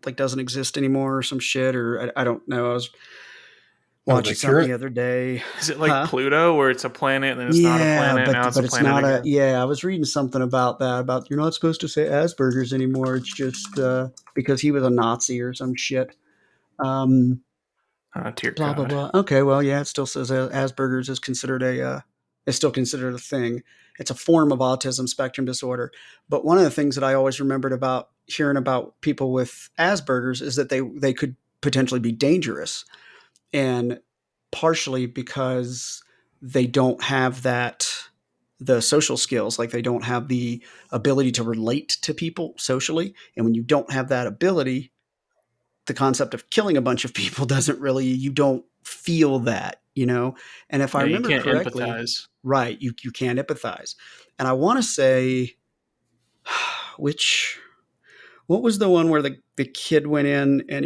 like doesn't exist anymore or some shit, or I don't know. I was Oh, they watching cure something it? the other day. Is it like Huh? Pluto, where it's a planet and then it's not a Yeah, planet, now it's a but it's planet not a. again? Yeah, I was reading something about that. About you're not supposed to say Asperger's anymore. It's just because he was a Nazi or some shit. Um, Oh, dear blah blah God. blah. Okay, well, yeah, it still says Asperger's is considered a is still considered a thing. It's a form of autism spectrum disorder. But one of the things that I always remembered about hearing about people with Asperger's is that they could potentially be dangerous, and partially because they don't have the social skills, like they don't have the ability to relate to people socially, and when you don't have that ability, the concept of killing a bunch of people doesn't really, you don't feel that, and if I Yeah, you remember can't correctly, empathize. right, you can't empathize. And I want to say which what was the one where the kid went in and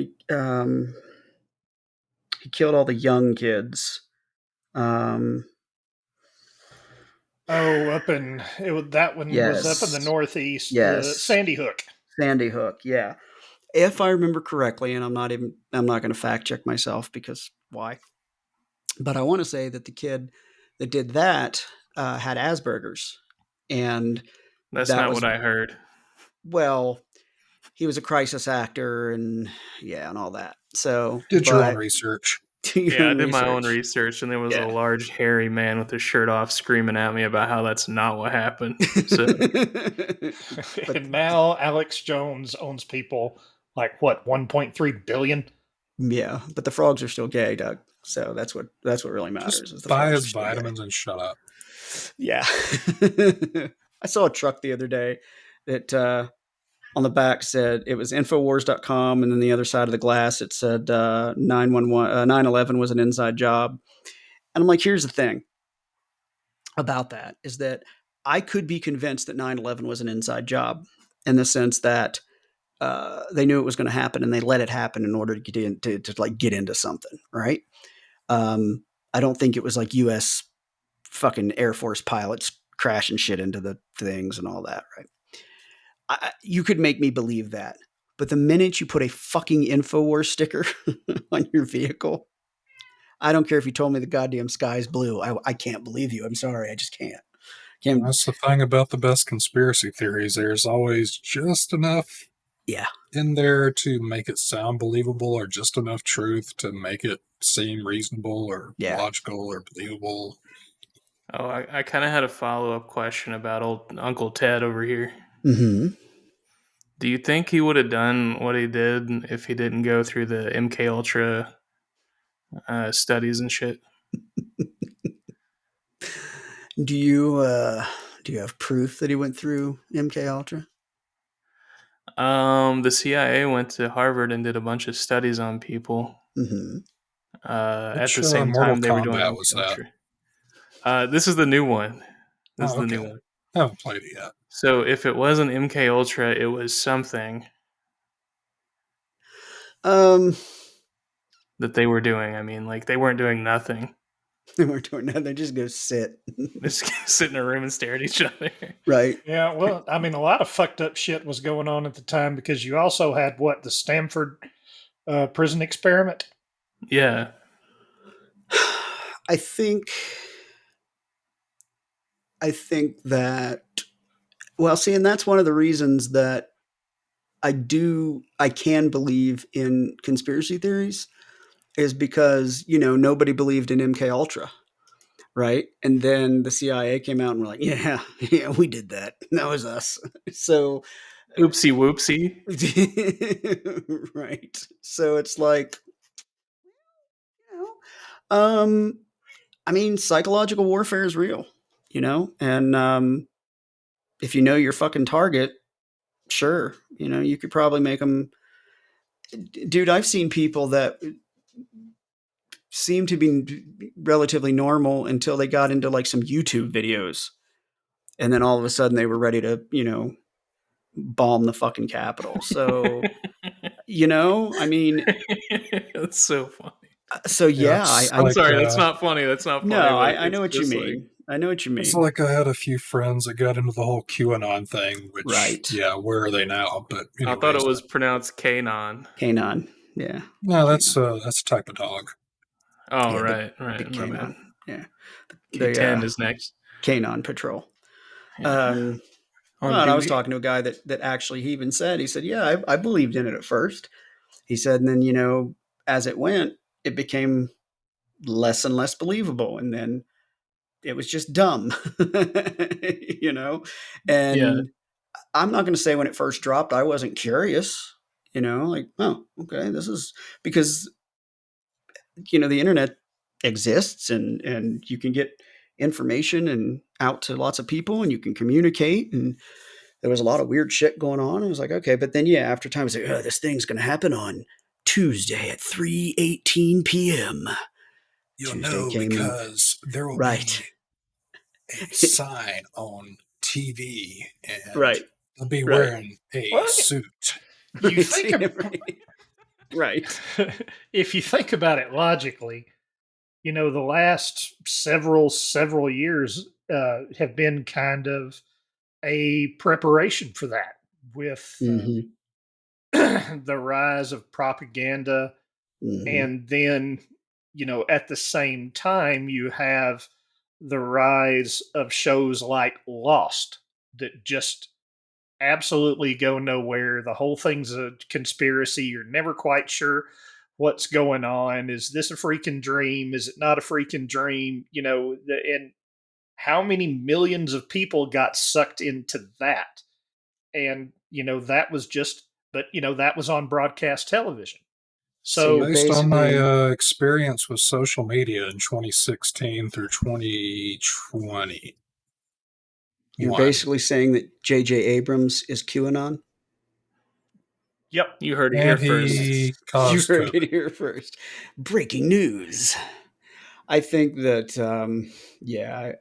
he killed all the young kids. um Oh, that one was up in the yes, Northeast, the yes, Sandy Hook. Sandy Hook, yeah. If I remember correctly, and I'm not going to fact check myself because why, but I want to say that the kid that did that had Asperger's, and That's that not was, what I heard. well, he was a crisis actor, and yeah, and all that. So, Did your own but research. do your Yeah, I own did my own research. research, and there was a Yeah. large, hairy man with his shirt off screaming at me about how that's not what happened. So, But And now Alex Jones owns people like what, 1.3 billion? yeah, but the frogs are still gay, Doug. So that's what really Just matters is the buy frogs are his still gay. vitamins and shut up. Yeah. I saw a truck the other day that on the back said it was infowars.com, and then the other side of the glass it said 911 9/11 was an inside job. And I'm like, here's the thing about that is that I could be convinced that 9/11 was an inside job, in the sense that they knew it was going to happen and they let it happen in order to get to like get into something, right? I don't think it was like U.S. fucking Air Force pilots crashing shit into the things and all that, right? You could make me believe that. But the minute you put a fucking InfoWars sticker on your vehicle, I don't care if you told me the goddamn sky's blue. I can't believe you. I'm sorry. I just can't. Can't. That's the thing about the best conspiracy theories. There's always just enough Yeah. in there to make it sound believable, or just enough truth to make it seem reasonable or Yeah. logical or believable. oh, I kind of had a follow up question about old Uncle Ted over here. Mm-hmm. Do you think he would have done what he did if he didn't go through the MK Ultra studies and shit? Do you have proof that he went through MK Ultra? The CIA went to Harvard and did a bunch of studies on people. Mm-hmm. At Which the same Mortal time they were doing Kombat was MK that? Ultra. This is the new one. This is Oh, the okay. new one. I haven't played it yet. So if it wasn't MK Ultra, it was something Um, that they were doing. I mean, like they weren't doing nothing. they weren't doing nothing. They just go sit. Just sit in a room and stare at each other. Right. Yeah, well, I mean, a lot of fucked up shit was going on at the time because you also had what, the Stanford prison experiment. Yeah. I think that, well, see, and that's one of the reasons that I can believe in conspiracy theories, is because, nobody believed in MK Ultra, right? And then the CIA came out and were like, yeah, yeah, we did that. That was us. So Oopsie whoopsie. Right. So it's like, you know, I mean, psychological warfare is real, and if you know your fucking target, sure, you could probably make them. Dude, I've seen people that seem to be relatively normal until they got into like some YouTube videos, and then all of a sudden they were ready to, bomb the fucking Capitol. So, I mean, That's so funny. so Yeah, yeah, it's I'm like sorry, that's not funny. That's not funny, no, but I know it's what you just like, mean. I know what you it's mean. like I had a few friends that got into the whole QAnon thing, which Right. yeah, where are they now? But I thought it anyways, was pronounced Kanon. Canon. Yeah. no, Canon. that's a type of dog. Oh, Yeah, right, the right. My bad. Canon. Yeah. The K10 is next. Canon Patrol. Yeah. On Well, and I was duty. talking to a guy that actually he said, yeah, I believed in it at first. He said, and then, as it went, it became less and less believable. And then it was just dumb, Yeah. and I'm not going to say when it first dropped, I wasn't curious, like, oh, okay, this is because, the internet exists and you can get information and out to lots of people and you can communicate. And there was a lot of weird shit going on. I was like, okay. But then, yeah, after time, I was like, oh, this thing's going to happen on Tuesday at 3:18 p.m. You'll Tuesday know came and because there will right. be a sign on TV, and Right. they'll be Right. wearing a Well, suit. you think of, Right. if you think about it logically, the last several years have been kind of a preparation for that with Mm-hmm. the rise of propaganda. Mm-hmm. And then, at the same time, you have the rise of shows like Lost that just absolutely go nowhere. The whole thing's a conspiracy. You're never quite sure what's going on. Is this a freaking dream? Is it not a freaking dream? And how many millions of people got sucked into that? And, that was just, but, that was on broadcast television. So you're So, Based on my basically experience with social media in 2016 through 2021, saying that J.J. Abrams is QAnon. yep. You heard it here and first. he You caused heard COVID. it here first. Breaking news. I think that, yeah,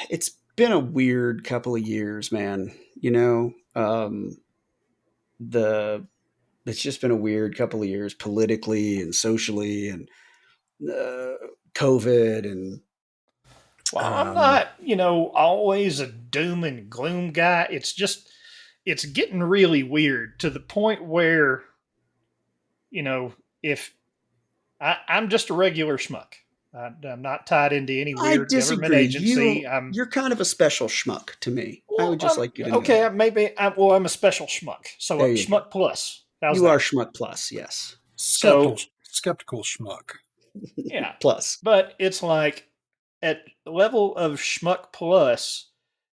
it's been a weird couple of years, man. The it's just been a weird couple of years politically and socially, and COVID and Well, I'm um, not, always a doom and gloom guy. It's just, it's getting really weird to the point where, if I'm just a regular schmuck, I'm not tied into any I weird government disagree. agency. You're kind of a special schmuck to me. I Well, would just like you to know okay. that. I'm a special schmuck. So There you go. schmuck plus. How's You are that? schmuck plus, yes. Skeptical, So skeptical schmuck. yeah, Plus. but it's like at the level of schmuck plus,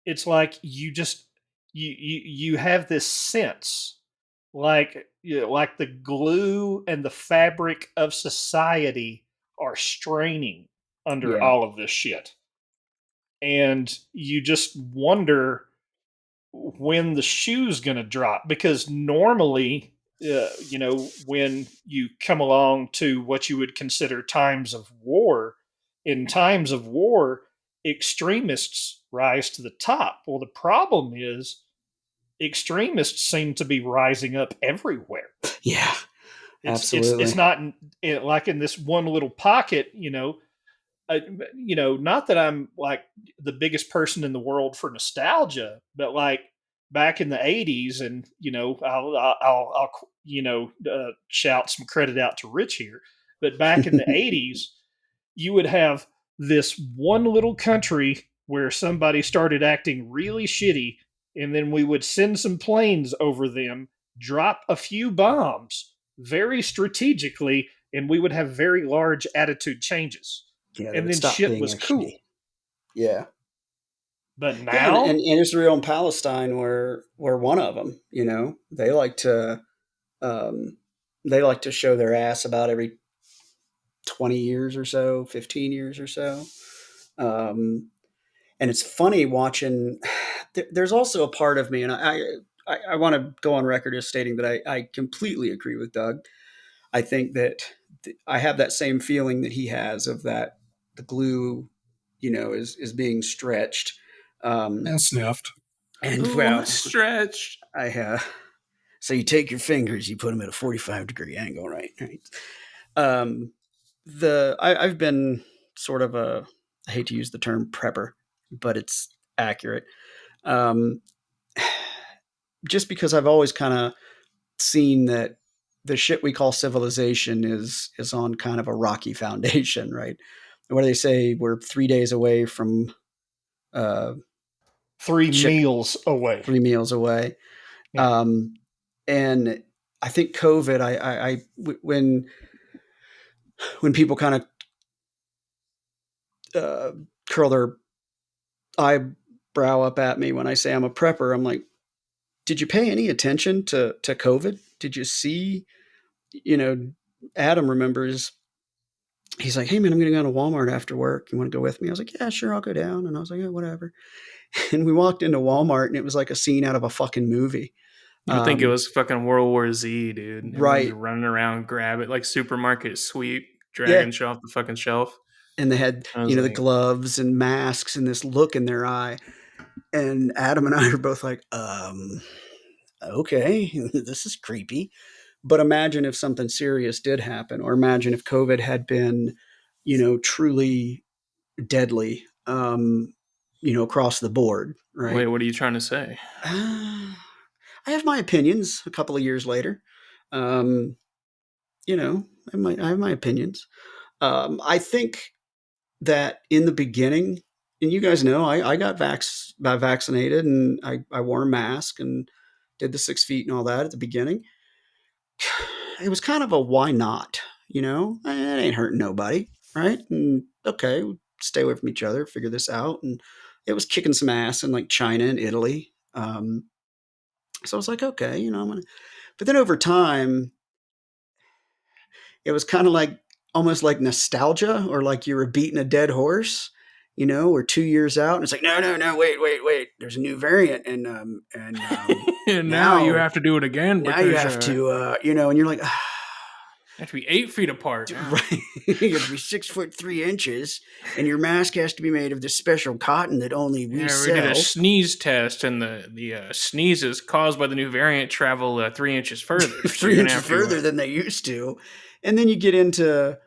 it's like you just you have this sense like the glue and the fabric of society are straining under Yeah. all of this shit, and you just wonder when the shoe's going to drop, because normally when you come along to what you would consider times of war, in times of war extremists rise to the top. Well, the problem is extremists seem to be rising up everywhere. Yeah. It's Absolutely. not like in this one little pocket, not that I'm like the biggest person in the world for nostalgia, but like back in the '80s, and I'll shout some credit out to Rich here, but back in the '80s, you would have this one little country where somebody started acting really shitty, and then we would send some planes over them, drop a few bombs very strategically, and we would have very large attitude changes, Yeah, they and would then stop shit being was a shitty. cool. Yeah. But Yeah, and, now, Israel and Palestine were one of them. You know, um, they like to show their ass about every 20 years or so, 15 years or so. Um, and it's funny watching. There's also a part of me, and I want to go on record as stating that I completely agree with Doug. I think that I have that same feeling that he has of that the glue, is being stretched. Um, And sniffed. and Ooh, well, stretched. I so you take your fingers, you put them at a 45-degree angle, right? Right. Um, I've been sort of a, I hate to use the term prepper, but it's accurate. Um, just because I've always kind of seen that the shit we call civilization is on kind of a rocky foundation, right? What do they say? We're 3 days away from uh, three shit, meals away. 3 meals away. Yeah. Um, and I think COVID, when people kind of curl their eyebrow up at me when I say I'm a prepper, I'm like, did you pay any attention to COVID? Did you see? You know, Adam remembers. He's like, hey man, I'm going to go to Walmart after work. You want to go with me? I was like, yeah, sure, I'll go down. And I was like, yeah, whatever. And we walked into Walmart, and it was like a scene out of a fucking movie. You would think it was fucking World War Z, dude. Everyone's Right. running around, grab it like supermarket sweep, Yeah. dragging shit off the fucking shelf. And they had, I was the like, gloves and masks and this look in their eye. And Adam and I are both like, okay, this is creepy. But imagine if something serious did happen, or imagine if COVID had been, truly deadly, across the board, wait, right? what are you trying to say? I have my opinions a couple of years later. Um, I have my opinions. I think that in the beginning, and you guys know, I got vaccinated, and I wore a mask and did the 6 feet and all that at the beginning. It was kind of a why not, it ain't hurting nobody, right? And okay, stay away from each other, figure this out. And it was kicking some ass in like China and Italy. So I was like, okay, I'm gonna. But then over time, it was kind of like almost like nostalgia, or like you were beating a dead horse. We're 2 years out, and it's like, no, no, no, wait, wait, wait. There's a new variant, and Now you now have to do it again now you because have to, and you're like, you have to be 8 feet apart now. right, you have to be 6'3" and your mask has to be made of this special cotton that only we Yeah, we did a sell. sneeze test, and the sneezes caused by the new variant travel 3 inches further. So Three you're gonna inches have to. further than they used to. And then you get into,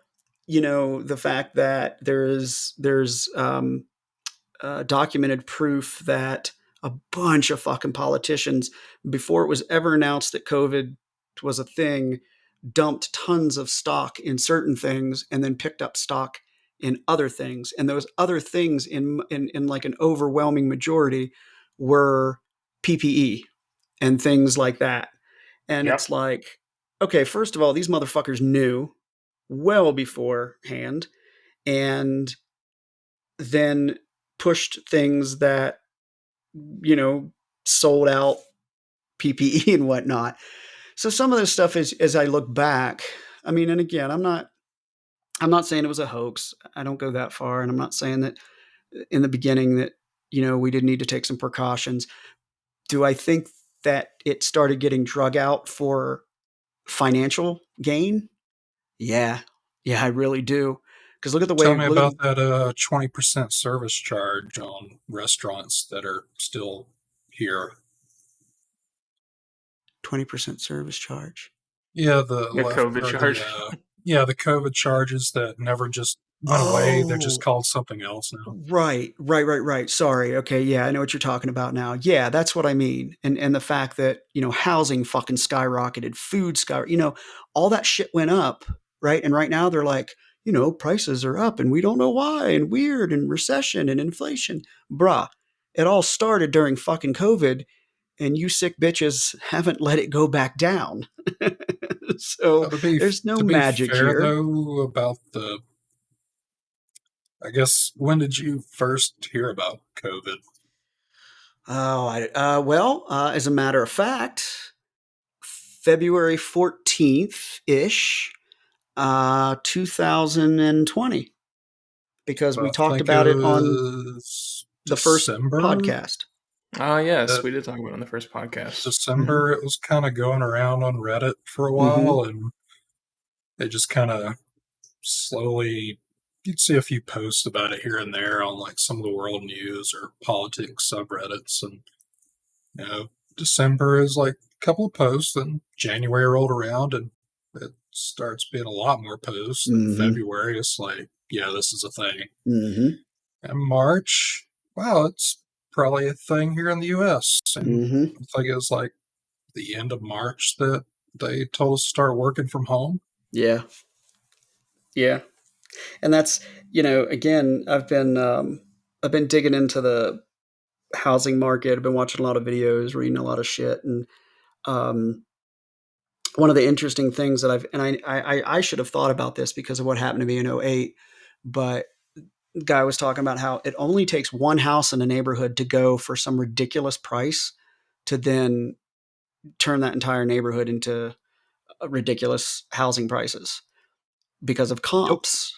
the fact that there's documented proof that a bunch of fucking politicians, before it was ever announced that COVID was a thing, dumped tons of stock in certain things and then picked up stock in other things. And those other things, in like an overwhelming majority, were PPE and things like that. And it's Yep. like, okay, first of all, these motherfuckers knew well beforehand, and then pushed things that, you know, sold out PPE and whatnot. So some of this stuff is, as I look back, I mean, and again, I'm not saying it was a hoax. I don't go that far. And I'm not saying that in the beginning that, we did need to take some precautions. Do I think that it started getting drug out for financial gain? Yeah. Yeah, I really do. Because look at the Tell way, me look at about that 20% service charge on restaurants that are still here. 20% service charge. Yeah, the The left COVID or charge. the COVID charges that never just went away. They're just Oh, called something else now. right, right, right, right. Sorry. Okay, yeah, I know what you're talking about now. Yeah, that's what I mean. And the fact that, housing fucking skyrocketed, food skyrocketed, all that shit went up, right? And right now they're like, prices are up and we don't know why, and weird, and recession and inflation. Bruh, it all started during fucking COVID, and you sick bitches haven't let it go back down. So To be there's no to be magic fair here. though, about I guess when did you first hear about COVID? Oh, as a matter of fact, February 14th ish, 2020, because we I talked think it about it on was the first December. podcast. Oh yes, Uh, we did talk about it on the first podcast. Mm-hmm. December, it was kind of going around on Reddit for a Mm-hmm. while, and it just kind of slowly, you'd see a few posts about it here and there on like some of the world news or politics subreddits. And, you know, December is like a couple of posts, then January rolled around and it starts being a lot more posts. And Mm-hmm. February, it's like, yeah, this is a thing. Mm-hmm. And March, wow, it's probably a thing here in the US. And Mm-hmm. I think it was like the end of March that they told us to start working from home. Yeah. Yeah. And that's, again, I've been digging into the housing market. I've been watching a lot of videos, reading a lot of shit. And um, one of the interesting things that I should have thought about this because of what happened to me in '08, but the guy was talking about how it only takes one house in a neighborhood to go for some ridiculous price to then turn that entire neighborhood into ridiculous housing prices because of Yep. comps,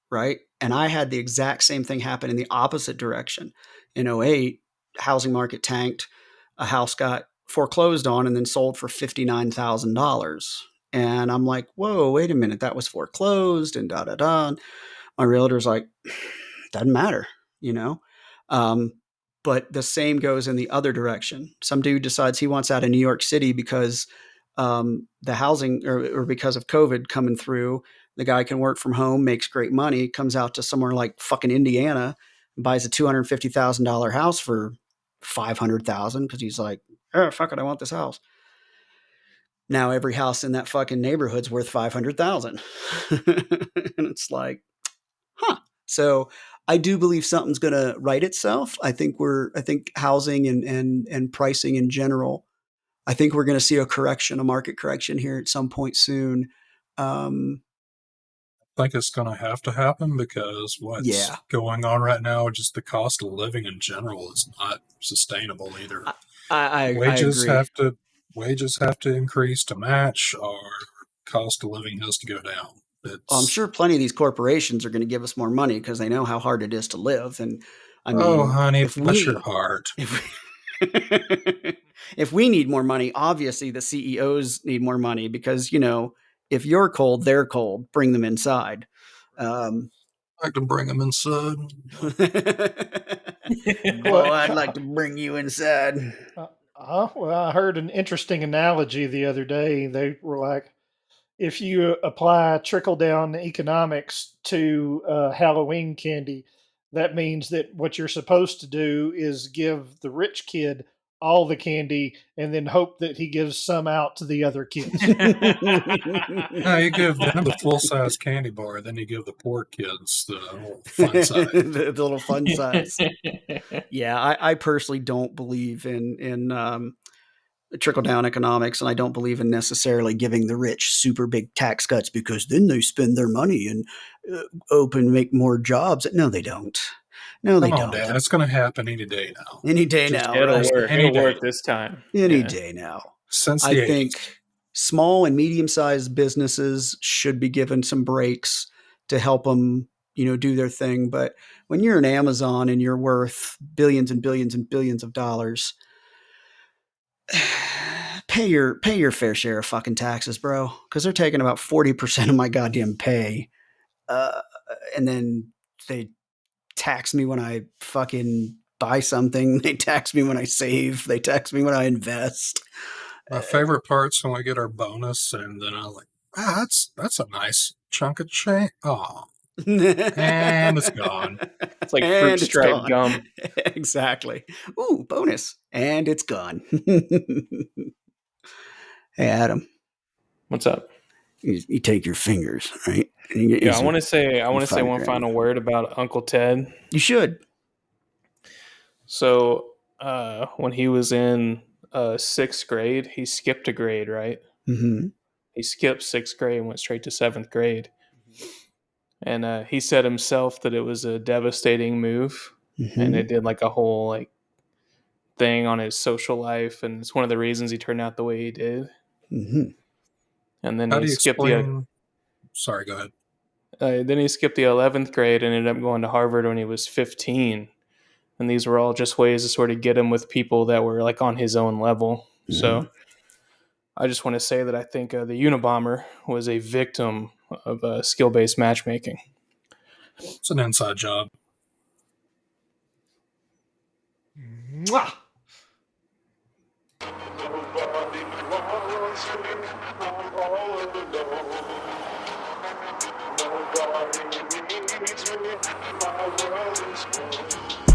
right? And I had the exact same thing happen in the opposite direction. In '08, housing market tanked. A house got foreclosed on and then sold for $59,000. And I'm like, whoa, wait a minute, that was foreclosed and da da da. My realtor's like, doesn't matter, you know? Um, but the same goes in the other direction. Some dude decides he wants out of New York City because the housing or because of COVID coming through. The guy can work from home, makes great money, comes out to somewhere like fucking Indiana, buys a $250,000 house for 500,000 because he's like, oh, fuck it, I want this house. Now every house in that fucking neighborhood's worth 500,000, and it's like, huh. So I do believe something's going to right itself. I think housing and pricing in general, I think we're going to see a market correction here at some point soon. Um, I think it's going to happen because what's yeah, going on right now, just the cost of living in general, is not sustainable either. I, I Wages agree. have to wages have to increase to match, or cost of living has to go down. I'm It's sure plenty of these corporations are going to give us more money because they know how hard it is to live. And I oh, mean, honey, if bless your we heart. if if we need more money, obviously the CEOs need more money because if you're cold, they're cold. Bring them inside. Um, I like to bring them inside. Boy, Well, I'd like to bring you inside. well, I heard an interesting analogy the other day. They were like, if you apply trickle down economics to Halloween candy, that means that what you're supposed to do is give the rich kid all the candy and then hope that he gives some out to the other kids. No, you give them the full size candy bar, then you give the poor kids the little fun size. The little fun size. Yeah, I personally don't believe in trickle down economics, and I don't believe in necessarily giving the rich super big tax cuts because then they spend their money and make more jobs. No, they don't. No, they Come on, don't. Dad, it's going to happen any day now. Any day Just now, It'll right? just work. any It'll day work this time. Any Yeah. day now. since I the think 80s. small and medium sized businesses should be given some breaks to help them, do their thing. But when you're an Amazon and you're worth billions and billions and billions of dollars, pay your fair share of fucking taxes, bro, because they're taking about 40% of my goddamn pay, uh, and then they tax me when I fucking buy something. They tax me when I save. They tax me when I invest. My favorite part's when we get our bonus, and then I'm like, ah, that's a nice chunk of change. Oh, and it's gone. It's like fruit And it's stripe gone. gum. Exactly. Ooh, bonus. And it's gone. Hey, Adam, What's up? you take your fingers, right? And you get you Yeah, I some want to say you one 5 grand. final word about Uncle Ted. You should. So, when he was in sixth grade, he skipped a grade, right? Mm-hmm. He skipped sixth grade and went straight to seventh grade. And he said himself that it was a devastating move, and Mm-hmm. it did like a whole like thing on his social life, and it's one of the reasons he turned out the way he did. Mm-hmm. And then How he do you skipped explain? Sorry, go ahead. then he skipped the 11th grade and ended up going to Harvard when he was 15. And these were all just ways to sort of get him with people that were like on his own level. Mm-hmm. So I just want to say that I think the Unabomber was a victim of skill-based matchmaking. It's an inside job. Mwah! Nobody wants me, I'm all alone. Nobody needs me, my world is full.